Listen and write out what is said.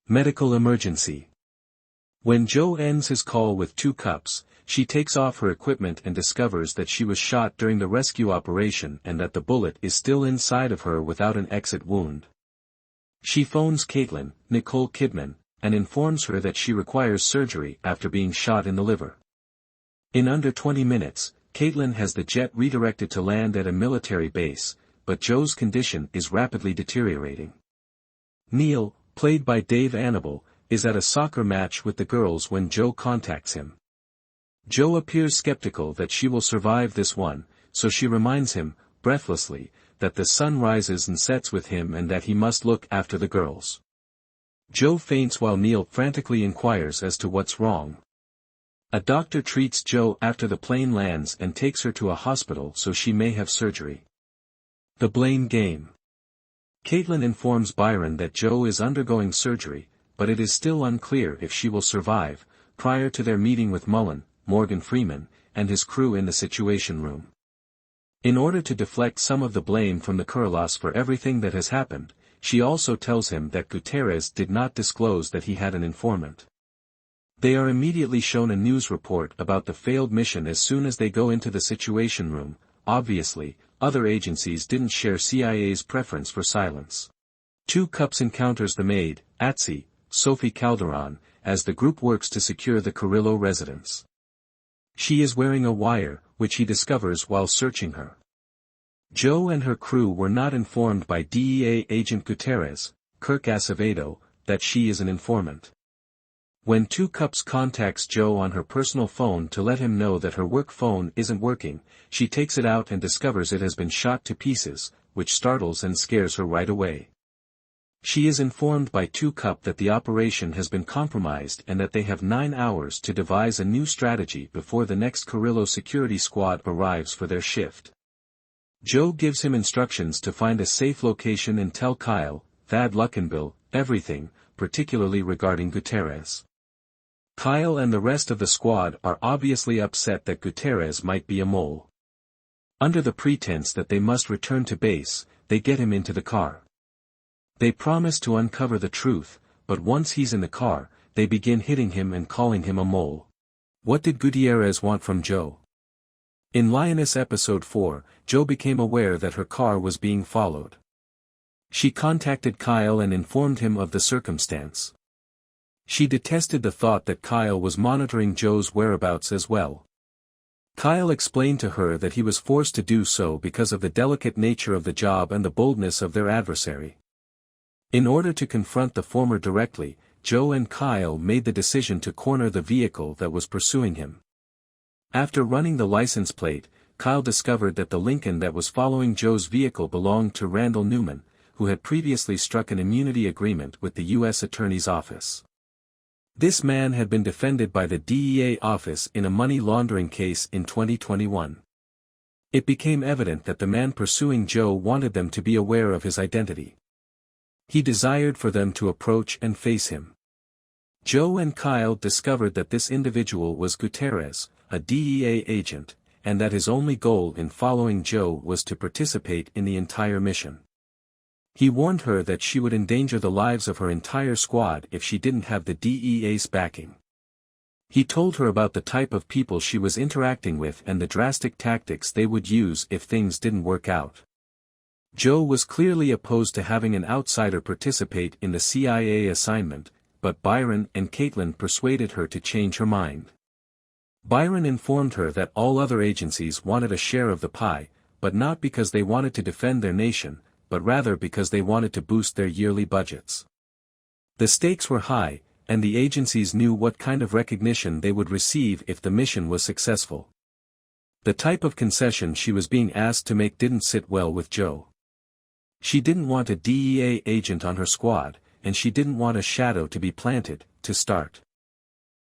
Medical emergency. When Joe ends his call with 2 cups, she takes off her equipment and discovers that she was shot during the rescue operation and that the bullet is still inside of her without an exit wound. She phones Kaitlyn, Nicole Kidman, and informs her that she requires surgery after being shot in the liver. In under 20 minutes, Kaitlyn has the jet redirected to land at a military base, but Joe's condition is rapidly deteriorating. Neal, played by Dave Annable, is at a soccer match with the girls when Joe contacts him. Joe appears skeptical that she will survive this one, so she reminds him, breathlessly, that the sun rises and sets with him and that he must look after the girls. Joe faints while Neal frantically inquires as to what's wrong. A doctor treats Joe after the plane lands and takes her to a hospital so she may have surgery. The blame game. Kaitlyn informs Byron that Joe is undergoing surgery, but it is still unclear if she will survive, prior to their meeting with Mullen, Freeman, and his crew in the Situation Room. In order to deflect some of the blame from the Carillos for everything that has happened, she also tells him that Guiterrez did not disclose that he had an informant. They are immediately shown a news report about the failed mission as soon as they go into the Situation Room. Obviously, other agencies didn't share CIA's preference for silence. 2 Cups encounters the maid, Atsi, Sophie Calderon, as the group works to secure the Carillo residence. She is wearing a wire, which he discovers while searching her. Joe and her crew were not informed by DEA agent Guiterrez, Kirk Acevedo, that she is an informant. When 2 Cups contacts Joe on her personal phone to let him know that her work phone isn't working, she takes it out and discovers it has been shot to pieces, which startles and scares her right away. She is informed by 2 Cup that the operation has been compromised and that they have 9 hours to devise a new strategy before the next Carillo security squad arrives for their shift. Joe gives him instructions to find a safe location and tell Kyle, Thad Luckenbill, everything, particularly regarding Guiterrez. Kyle and the rest of the squad are obviously upset that Guiterrez might be a mole. Under the pretense that they must return to base, they get him into the car. They promise to uncover the truth, but once he's in the car, they begin hitting him and calling him a mole. What did Guiterrez want from Joe? In Lioness episode 4, Joe became aware that her car was being followed. She contacted Kyle and informed him of the circumstance. She detested the thought that Kyle was monitoring Joe's whereabouts as well. Kyle explained to her that he was forced to do so because of the delicate nature of the job and the boldness of their adversary. In order to confront the former directly, Joe and Kyle made the decision to corner the vehicle that was pursuing him. After running the license plate, Kyle discovered that the Lincoln that was following Joe's vehicle belonged to Randall Newman, who had previously struck an immunity agreement with the U.S. Attorney's Office. This man had been defended by the DEA office in a money laundering case in 2021. It became evident that the man pursuing Joe wanted them to be aware of his identity. He desired for them to approach and face him. Joe and Kyle discovered that this individual was Guiterrez, a DEA agent, and that his only goal in following Joe was to participate in the entire mission. He warned her that she would endanger the lives of her entire squad if she didn't have the DEA's backing. He told her about the type of people she was interacting with and the drastic tactics they would use if things didn't work out. Joe was clearly opposed to having an outsider participate in the CIA assignment, but Byron and Kaitlyn persuaded her to change her mind. Byron informed her that all other agencies wanted a share of the pie, but not because they wanted to defend their nation, but rather because they wanted to boost their yearly budgets. The stakes were high, and the agencies knew what kind of recognition they would receive if the mission was successful. The type of concession she was being asked to make didn't sit well with Joe. She didn't want a DEA agent on her squad, and she didn't want a shadow to be planted, to start.